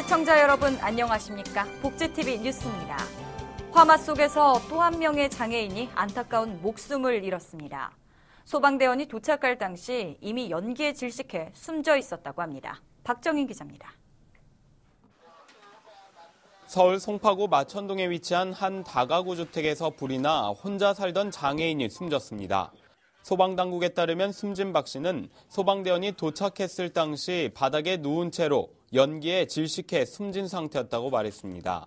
시청자 여러분 안녕하십니까? 복지TV 뉴스입니다. 화마 속에서 또 한 명의 장애인이 안타까운 목숨을 잃었습니다. 소방대원이 도착할 당시 이미 연기에 질식해 숨져 있었다고 합니다. 박정인 기자입니다. 서울 송파구 마천동에 위치한 한 다가구 주택에서 불이 나 혼자 살던 장애인이 숨졌습니다. 소방당국에 따르면 숨진 박 씨는 소방대원이 도착했을 당시 바닥에 누운 채로 연기에 질식해 숨진 상태였다고 말했습니다.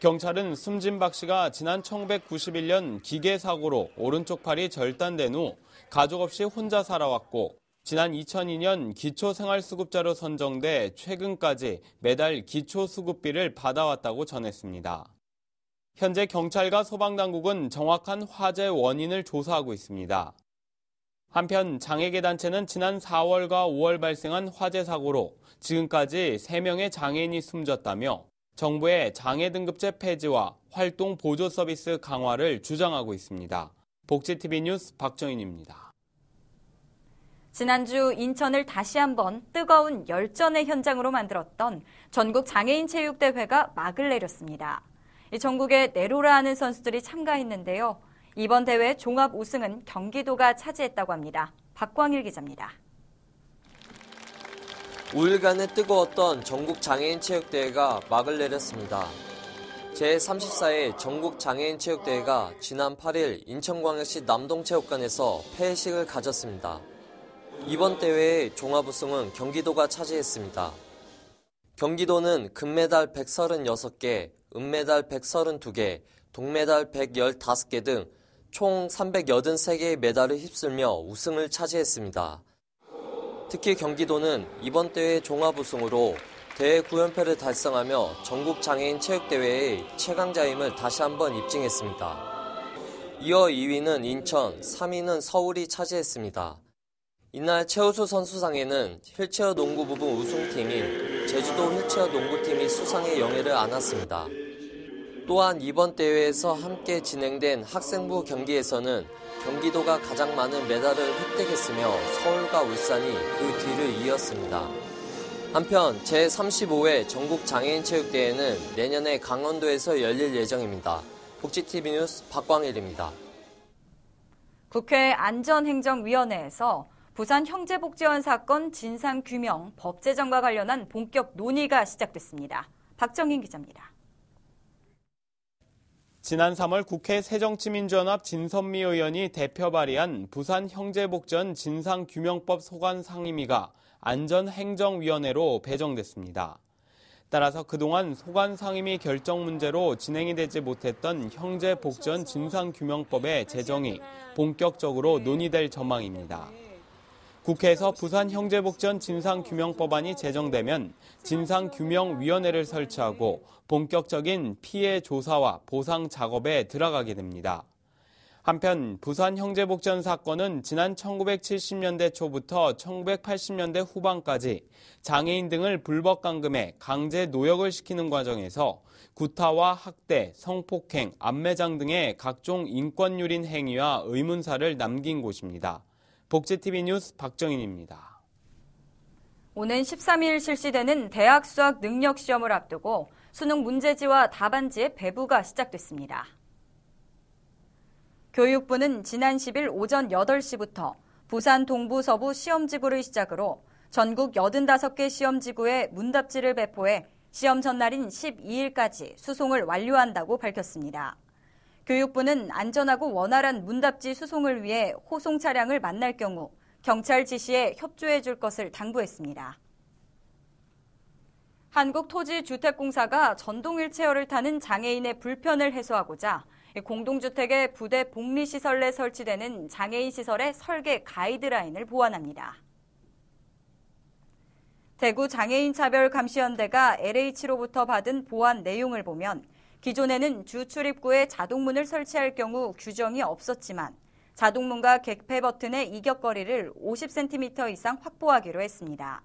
경찰은 숨진 박 씨가 지난 1991년 기계 사고로 오른쪽 팔이 절단된 후 가족 없이 혼자 살아왔고 지난 2002년 기초생활수급자로 선정돼 최근까지 매달 기초수급비를 받아왔다고 전했습니다. 현재 경찰과 소방당국은 정확한 화재 원인을 조사하고 있습니다. 한편 장애계단체는 지난 4월과 5월 발생한 화재 사고로 지금까지 3명의 장애인이 숨졌다며 정부의 장애 등급제 폐지와 활동 보조 서비스 강화를 주장하고 있습니다. 복지TV 뉴스 박정인입니다. 지난주 인천을 다시 한번 뜨거운 열전의 현장으로 만들었던 전국 장애인 체육대회가 막을 내렸습니다. 전국에 내로라 하는 선수들이 참가했는데요. 이번 대회 종합 우승은 경기도가 차지했다고 합니다. 박광일 기자입니다. 5일간의 뜨거웠던 전국 장애인 체육대회가 막을 내렸습니다. 제34회 전국 장애인 체육대회가 지난 8일 인천광역시 남동체육관에서 폐회식을 가졌습니다. 이번 대회의 종합 우승은 경기도가 차지했습니다. 경기도는 금메달 136개, 은메달 132개, 동메달 115개 등 총 383개의 메달을 휩쓸며 우승을 차지했습니다. 특히 경기도는 이번 대회 종합 우승으로 대회 9연패를 달성하며 전국 장애인 체육대회의 최강자임을 다시 한번 입증했습니다. 이어 2위는 인천, 3위는 서울이 차지했습니다. 이날 최우수 선수상에는 휠체어 농구 부분 우승팀인 제주도 휠체어 농구팀이 수상의 영예를 안았습니다. 또한 이번 대회에서 함께 진행된 학생부 경기에서는 경기도가 가장 많은 메달을 획득했으며 서울과 울산이 그 뒤를 이었습니다. 한편 제35회 전국 장애인 체육대회는 내년에 강원도에서 열릴 예정입니다. 복지TV 뉴스 박광일입니다. 국회 안전행정위원회에서 부산 형제복지원 사건 진상규명 법제정과 관련한 본격 논의가 시작됐습니다. 박정인 기자입니다. 지난 3월 국회 새정치민주연합 진선미 의원이 대표 발의한 부산 형제복지원 진상규명법 소관 상임위가 안전행정위원회로 배정됐습니다. 따라서 그동안 소관 상임위 결정 문제로 진행이 되지 못했던 형제복지원 진상규명법의 제정이 본격적으로 논의될 전망입니다. 국회에서 부산 형제복지원 진상규명법안이 제정되면 진상규명위원회를 설치하고 본격적인 피해 조사와 보상 작업에 들어가게 됩니다. 한편 부산 형제복지원 사건은 지난 1970년대 초부터 1980년대 후반까지 장애인 등을 불법 감금해 강제 노역을 시키는 과정에서 구타와 학대, 성폭행, 암매장 등의 각종 인권유린 행위와 의문사를 남긴 곳입니다. 복지TV 뉴스 박정인입니다. 오는 13일 실시되는 대학 수학 능력 시험을 앞두고 수능 문제지와 답안지의 배부가 시작됐습니다. 교육부는 지난 10일 오전 8시부터 부산 동부 서부 시험지구를 시작으로 전국 85개 시험지구에 문답지를 배포해 시험 전날인 12일까지 수송을 완료한다고 밝혔습니다. 교육부는 안전하고 원활한 문답지 수송을 위해 호송 차량을 만날 경우 경찰 지시에 협조해 줄 것을 당부했습니다. 한국토지주택공사가 전동 휠체어를 타는 장애인의 불편을 해소하고자 공동주택의 부대 복리시설 내 설치되는 장애인 시설의 설계 가이드라인을 보완합니다. 대구장애인차별감시연대가 LH로부터 받은 보완 내용을 보면 기존에는 주 출입구에 자동문을 설치할 경우 규정이 없었지만 자동문과 객폐 버튼의 이격거리를 50cm 이상 확보하기로 했습니다.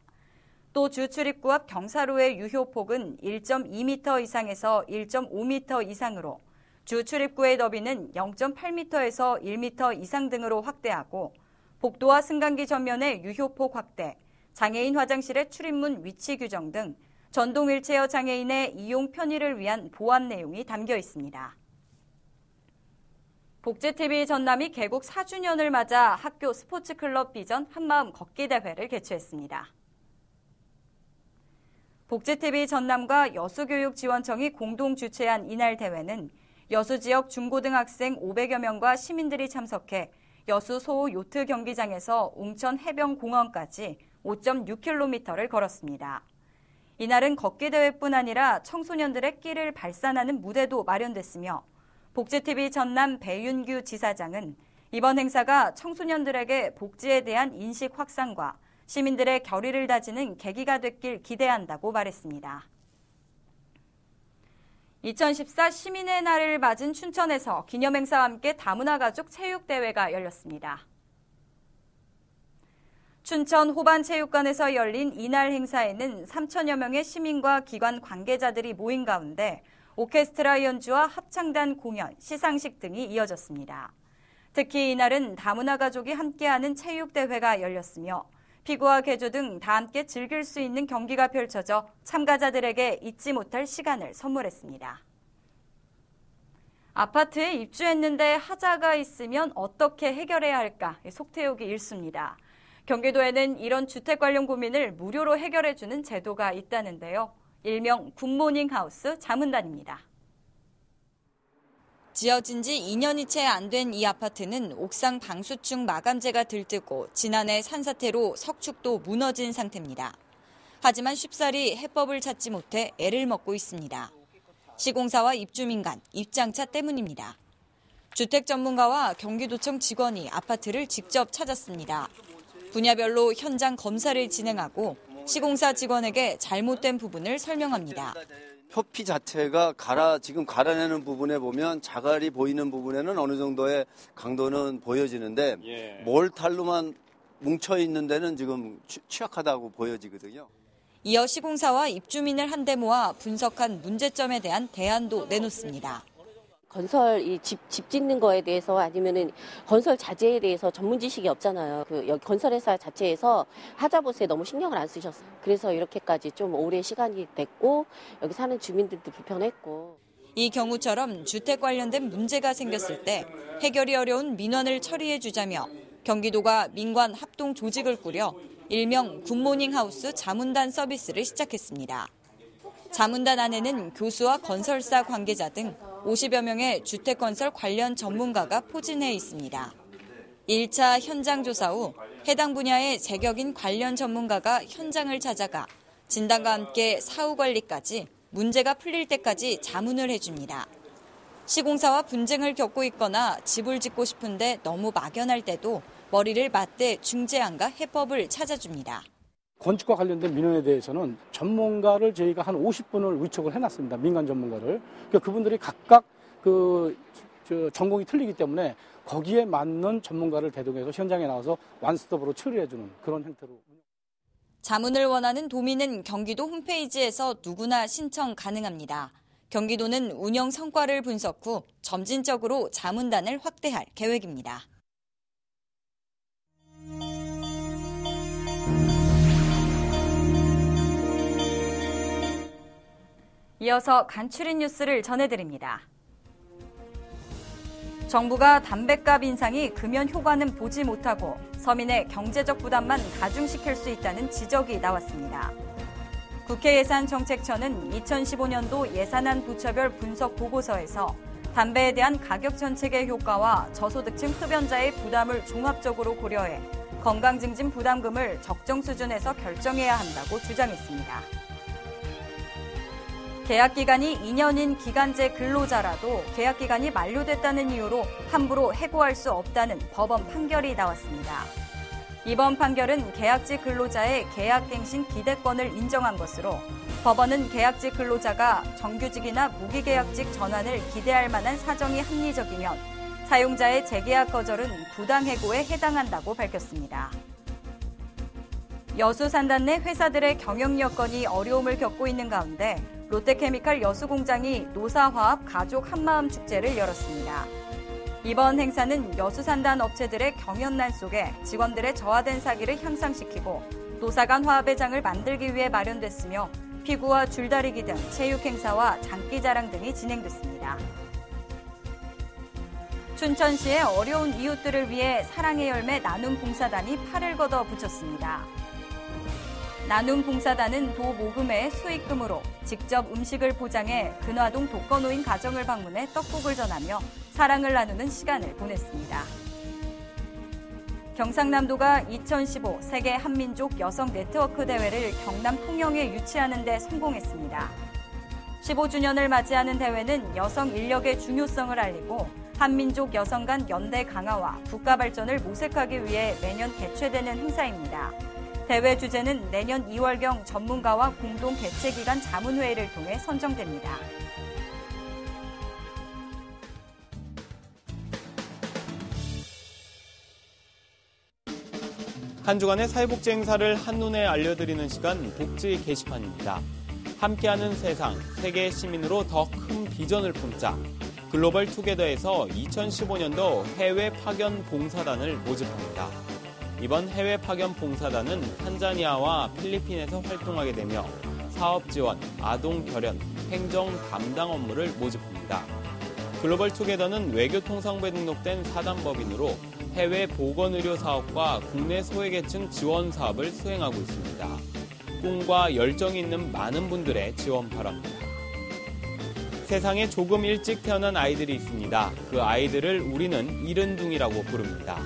또 주 출입구 앞 경사로의 유효폭은 1.2m 이상에서 1.5m 이상으로 주 출입구의 너비는 0.8m에서 1m 이상 등으로 확대하고 복도와 승강기 전면의 유효폭 확대, 장애인 화장실의 출입문 위치 규정 등 전동 휠체어 장애인의 이용 편의를 위한 보안 내용이 담겨 있습니다. 복지TV 전남이 개국 4주년을 맞아 학교 스포츠클럽 비전 한마음 걷기 대회를 개최했습니다. 복지TV 전남과 여수교육지원청이 공동 주최한 이날 대회는 여수 지역 중고등학생 500여 명과 시민들이 참석해 여수 소호 요트 경기장에서 웅천 해변공원까지 5.6km를 걸었습니다. 이날은 걷기 대회뿐 아니라 청소년들의 끼를 발산하는 무대도 마련됐으며 복지TV 전남 배윤규 지사장은 이번 행사가 청소년들에게 복지에 대한 인식 확산과 시민들의 결의를 다지는 계기가 됐길 기대한다고 말했습니다. 2014 시민의 날을 맞은 춘천에서 기념행사와 함께 다문화 가족 체육대회가 열렸습니다. 춘천 호반체육관에서 열린 이날 행사에는 3천여 명의 시민과 기관 관계자들이 모인 가운데 오케스트라 연주와 합창단 공연, 시상식 등이 이어졌습니다. 특히 이날은 다문화 가족이 함께하는 체육대회가 열렸으며 피구와 개조 등 다 함께 즐길 수 있는 경기가 펼쳐져 참가자들에게 잊지 못할 시간을 선물했습니다. 아파트에 입주했는데 하자가 있으면 어떻게 해결해야 할까? 속태우기 일쑤입니다. 경기도에는 이런 주택 관련 고민을 무료로 해결해주는 제도가 있다는데요. 일명 굿모닝 하우스 자문단입니다. 지어진 지 2년이 채 안 된 이 아파트는 옥상 방수층 마감재가 들뜨고 지난해 산사태로 석축도 무너진 상태입니다. 하지만 쉽사리 해법을 찾지 못해 애를 먹고 있습니다. 시공사와 입주민 간 입장차 때문입니다. 주택 전문가와 경기도청 직원이 아파트를 직접 찾았습니다. 분야별로 현장 검사를 진행하고 시공사 직원에게 잘못된 부분을 설명합니다. 표피 자체가 지금 갈아내는 부분에 보면 자갈이 보이는 부분에는 어느 정도의 강도는 보여지는데 몰탈로만 뭉쳐있는 데는 지금 취약하다고 보여지거든요. 이어 시공사와 입주민을 한데 모아 분석한 문제점에 대한 대안도 내놓습니다. 건설 집 짓는 거에 대해서 아니면은 건설 자재에 대해서 전문 지식이 없잖아요. 여기 건설회사 자체에서 하자보수에 너무 신경을 안 쓰셨어요. 그래서 이렇게까지 좀 오래 시간이 됐고 여기 사는 주민들도 불편했고. 이 경우처럼 주택 관련된 문제가 생겼을 때 해결이 어려운 민원을 처리해 주자며 경기도가 민관 합동 조직을 꾸려 일명 굿모닝 하우스 자문단 서비스를 시작했습니다. 자문단 안에는 교수와 건설사 관계자 등 50여 명의 주택건설 관련 전문가가 포진해 있습니다. 1차 현장 조사 후 해당 분야의 제격인 관련 전문가가 현장을 찾아가 진단과 함께 사후 관리까지 문제가 풀릴 때까지 자문을 해줍니다. 시공사와 분쟁을 겪고 있거나 집을 짓고 싶은데 너무 막연할 때도 머리를 맞대 중재안과 해법을 찾아줍니다. 건축과 관련된 민원에 대해서는 전문가를 저희가 한 50분을 위촉을 해놨습니다. 민간 전문가를. 그러니까 그분들이 각각 전공이 틀리기 때문에 거기에 맞는 전문가를 대동해서 현장에 나와서 완스톱으로 처리해주는 그런 형태로. 자문을 원하는 도민은 경기도 홈페이지에서 누구나 신청 가능합니다. 경기도는 운영 성과를 분석 후 점진적으로 자문단을 확대할 계획입니다. 이어서 간추린 뉴스를 전해드립니다. 정부가 담뱃값 인상이 금연 효과는 보지 못하고 서민의 경제적 부담만 가중시킬 수 있다는 지적이 나왔습니다. 국회 예산정책처는 2015년도 예산안 부처별 분석 보고서에서 담배에 대한 가격 정책의 효과와 저소득층 흡연자의 부담을 종합적으로 고려해 건강증진 부담금을 적정 수준에서 결정해야 한다고 주장했습니다. 계약기간이 2년인 기간제 근로자라도 계약기간이 만료됐다는 이유로 함부로 해고할 수 없다는 법원 판결이 나왔습니다. 이번 판결은 계약직 근로자의 계약갱신 기대권을 인정한 것으로 법원은 계약직 근로자가 정규직이나 무기계약직 전환을 기대할 만한 사정이 합리적이면 사용자의 재계약 거절은 부당해고에 해당한다고 밝혔습니다. 여수 산단 내 회사들의 경영 여건이 어려움을 겪고 있는 가운데 롯데케미칼 여수공장이 노사화합 가족 한마음 축제를 열었습니다. 이번 행사는 여수 산단 업체들의 경연난 속에 직원들의 저하된 사기를 향상시키고 노사 간 화합의 장을 만들기 위해 마련됐으며 피구와 줄다리기 등 체육 행사와 장기자랑 등이 진행됐습니다. 춘천시의 어려운 이웃들을 위해 사랑의 열매 나눔 봉사단이 팔을 걷어 붙였습니다. 나눔 봉사단은 도 모금의 수익금으로 직접 음식을 포장해 근화동 독거노인 가정을 방문해 떡국을 전하며 사랑을 나누는 시간을 보냈습니다. 경상남도가 2015 세계 한민족 여성 네트워크 대회를 경남 통영에 유치하는 데 성공했습니다. 15주년을 맞이하는 대회는 여성 인력의 중요성을 알리고 한민족 여성 간 연대 강화와 국가 발전을 모색하기 위해 매년 개최되는 행사입니다. 대회 주제는 내년 2월경 전문가와 공동 개최기간 자문회의를 통해 선정됩니다. 한 주간의 사회복지 행사를 한눈에 알려드리는 시간 복지 게시판입니다. 함께하는 세상, 세계 시민으로 더 큰 비전을 품자. 글로벌 투게더에서 2015년도 해외 파견 봉사단을 모집합니다. 이번 해외 파견 봉사단은 탄자니아와 필리핀에서 활동하게 되며 사업 지원, 아동 결연, 행정 담당 업무를 모집합니다. 글로벌 투게더는 외교통상부에 등록된 사단법인으로 해외 보건의료 사업과 국내 소외계층 지원 사업을 수행하고 있습니다. 꿈과 열정이 있는 많은 분들의 지원 바랍니다. 세상에 조금 일찍 태어난 아이들이 있습니다. 그 아이들을 우리는 이른둥이라고 부릅니다.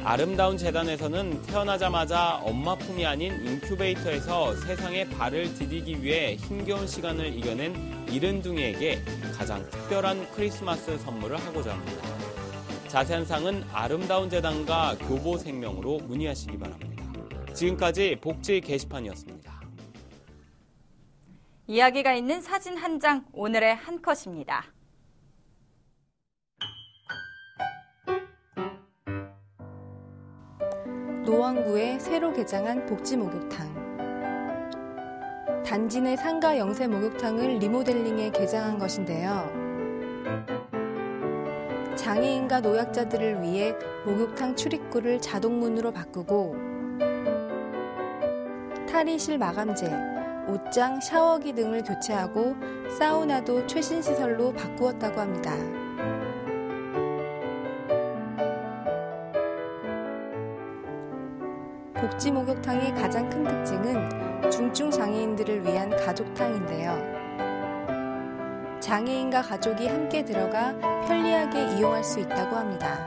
아름다운 재단에서는 태어나자마자 엄마 품이 아닌 인큐베이터에서 세상에 발을 디디기 위해 힘겨운 시간을 이겨낸 이른둥이에게 가장 특별한 크리스마스 선물을 하고자 합니다. 자세한 사항은 아름다운 재단과 교보생명으로 문의하시기 바랍니다. 지금까지 복지 게시판이었습니다. 이야기가 있는 사진 한 장, 오늘의 한 컷입니다. 노원구에 새로 개장한 복지목욕탕. 단지 내 상가 영세 목욕탕을 리모델링해 개장한 것인데요. 장애인과 노약자들을 위해 목욕탕 출입구를 자동문으로 바꾸고 탈의실 마감재, 옷장, 샤워기 등을 교체하고 사우나도 최신 시설로 바꾸었다고 합니다. 복지 목욕탕의 가장 큰 특징은 중증 장애인들을 위한 가족탕인데요. 장애인과 가족이 함께 들어가 편리하게 이용할 수 있다고 합니다.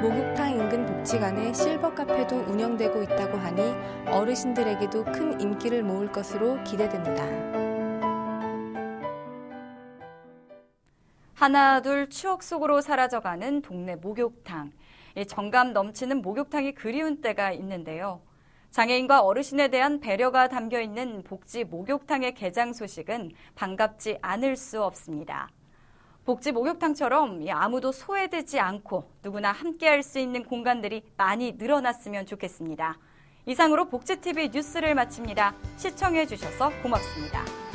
목욕탕 인근 복지관에 실버 카페도 운영되고 있다고 하니 어르신들에게도 큰 인기를 모을 것으로 기대됩니다. 하나둘 추억 속으로 사라져가는 동네 목욕탕. 정감 넘치는 목욕탕이 그리운 때가 있는데요. 장애인과 어르신에 대한 배려가 담겨 있는 복지 목욕탕의 개장 소식은 반갑지 않을 수 없습니다. 복지 목욕탕처럼 아무도 소외되지 않고 누구나 함께할 수 있는 공간들이 많이 늘어났으면 좋겠습니다. 이상으로 복지TV 뉴스를 마칩니다. 시청해 주셔서 고맙습니다.